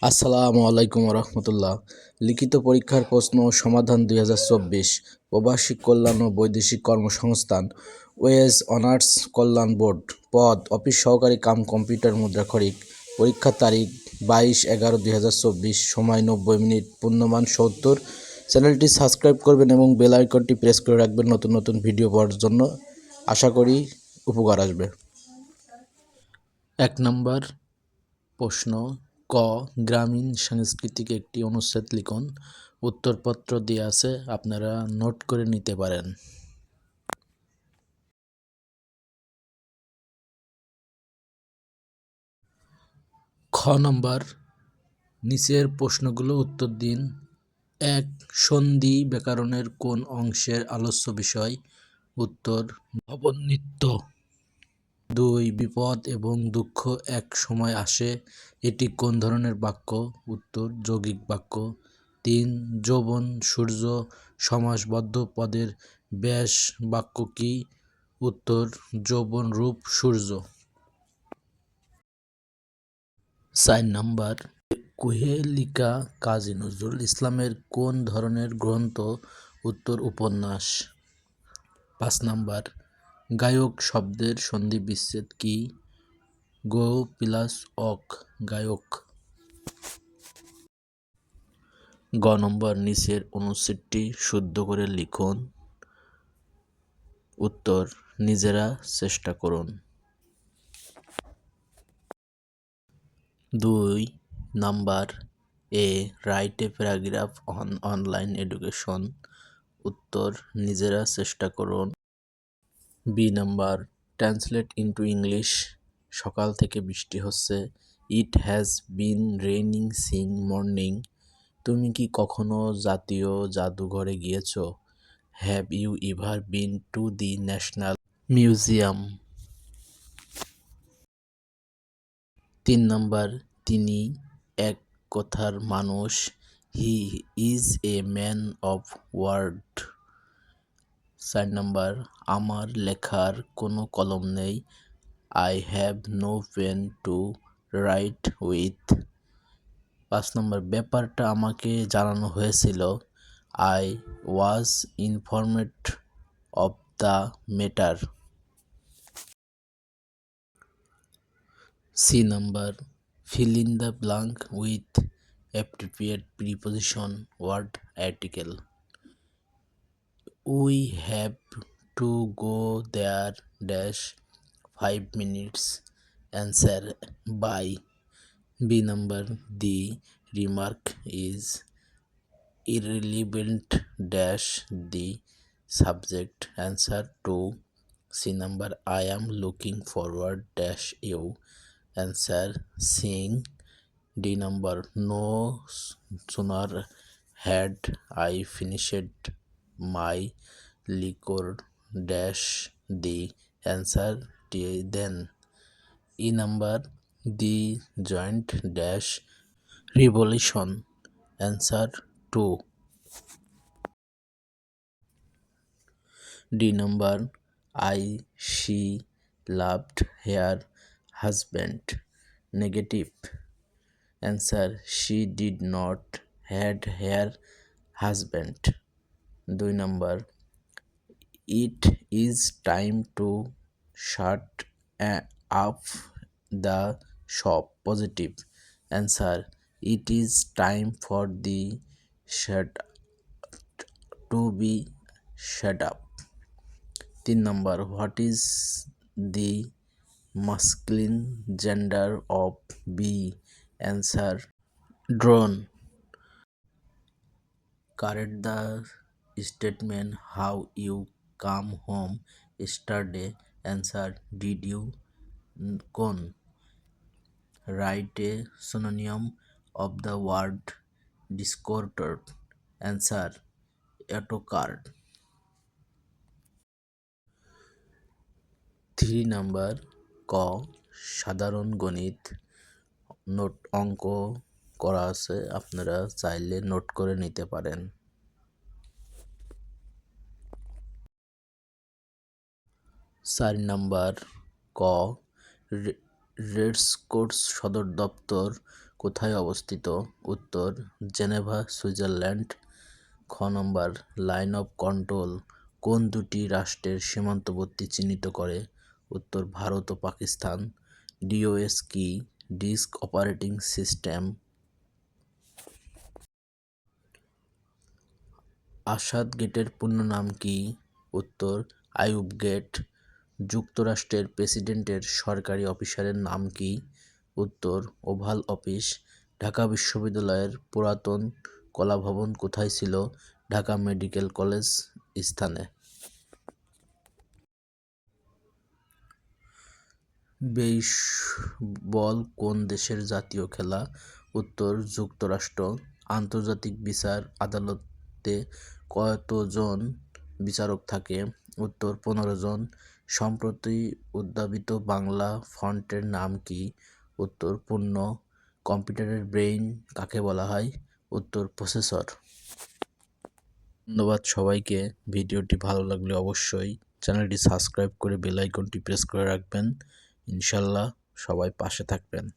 আসসালামু আলাইকুম রহমতুল্লাহ। লিখিত পরীক্ষার প্রশ্ন ও সমাধান 2024 প্রবাসী কল্যাণ ও বৈদেশিক কর্মসংস্থান ওয়েজ অনার্স কল্যাণ বোর্ড পদ অফিস সহকারী কাম কম্পিউটার মুদ্রাক্ষরিক। পরীক্ষার তারিখ 22/11/2024, সময় 90 মিনিট, পূর্ণমান 70। চ্যানেলটি সাবস্ক্রাইব করবেন এবং বেল আইকনটি প্রেস করে রাখবেন নতুন নতুন ভিডিও পাওয়ার জন্য। আশা করি উপকার আসবে। 1 নম্বর প্রশ্ন, ক গ্রামীণ সাংস্কৃতিক একটি অনুচ্ছেদ লিখুন। উত্তরপত্র দেওয়া আছে, আপনারা নোট করে নিতে পারেন। খ নম্বর, নিচের প্রশ্নগুলো উত্তর দিন। 1. সন্ধি ব্যাকরণের কোন অংশের আলোচ্য বিষয়? উত্তর, নবনৃত্য। 2. বিপদ এবং দুঃখ এক সময় আসে, এটি কোন ধরনের বাক্য? উত্তর, যৌগিক বাক্য। 3. যৌবন সূর্য সমাসবদ্ধ পদের ব্যাস বাক্য কি? উত্তর, যৌবন রূপ সূর্য। 4 নম্বর, কুহেলিকা কাজী নজরুল ইসলামের কোন ধরনের গ্রন্থ? উত্তর, উপন্যাস। 5 নম্বর, গায়ক শব্দের সন্ধি বিচ্ছেদ কি? গো প্লাস অক, গায়ক। গ নম্বর, নিচের অনুচ্ছেদটি শুদ্ধ করে লিখুন। উত্তর, নিজেরা চেষ্টা করুন। 2 number, a write a paragraph on online education. উত্তর, নিজেরা চেষ্টা করুন। B number, translate into English. সকাল থেকে বৃষ্টি হচ্ছে। It has been raining since morning. তুমি কি কখনো জাতীয় জাদুঘরে গিয়েছো? Have you ever been to the national museum? 3 number, তিনি এক কথার মানুষ। He is a man of word. 4 number, আমার লেখার কোনো কলম নেই। I have no pen to right with. 5 নম্বর, ব্যাপারটা আমাকে জানানো হয়েছিল। I was informed of the matter. C number, fill in the blank with appropriate preposition word article. We have to go there dash 5 minutes, answer by। B number, the remark is irrelevant dash the subject, answer to। C number, I am looking forward dash you, answer seeing। D number, no sooner had I finished my liquor dash the, answer then। E number, the joint dash revolution, answer 2। D number, she loved her husband, negative, answer she did not had her husband। 2 number, it is time to shut up the shop, positive, answer it is time for the shut to be shut up। 3 number, what is the masculine gender of bee, answer drone। Correct the statement how you come home yesterday, answer did you con। Write a synonym of the word distorted, answer autocard। 3 number, ক সাধারণ গণিত note অঙ্ক করা আছে, আপনারা চাইলে note করে নিতে পারেন। 4 নাম্বার, ক রেসকোর্স সদর দপ্তর কোথায় অবস্থিত? উত্তর, জেনেভা, সুইজারল্যান্ড। খ নম্বর, লাইন অফ কন্ট্রোল কোন দুটি রাষ্ট্রের সীমান্তবর্তী চিহ্নিত করে? উত্তর, ভারত ও পাকিস্তান। ডিওএস কি? Disk operating system. আসাদ গেটের পূর্ণ নাম কি? উত্তর, আইয়ুব গেট। যুক্তরাষ্ট্রের প্রেসিডেন্টের সরকারি অফিসের নাম কি? উত্তর, ওভাল অফিস। ঢাকা বিশ্ববিদ্যালয়ের পুরাতন কলাভবন কোথায় ছিল? ঢাকা মেডিকেল কলেজ স্থানে। বেসবল কোন দেশের জাতীয় খেলা? উত্তর, যুক্তরাষ্ট্র। আন্তর্জাতিক বিচার আদালতে কতজন বিচারক থাকে? উত্তর, 15 জন। সম্প্রতি উদ্ভাবিত বাংলা ফন্টের নাম কি? উত্তর, পূর্ণ। কম্পিউটারের ব্রেইন কাকে বলা হয়? উত্তর, প্রসেসর। ধন্যবাদ সবাইকে। ভিডিওটি ভালো লাগলে অবশ্যই চ্যানেলটি সাবস্ক্রাইব করে বেল আইকনটি প্রেস করে রাখবেন। ইনশাল্লাহ সবাই পাশে থাকবেন।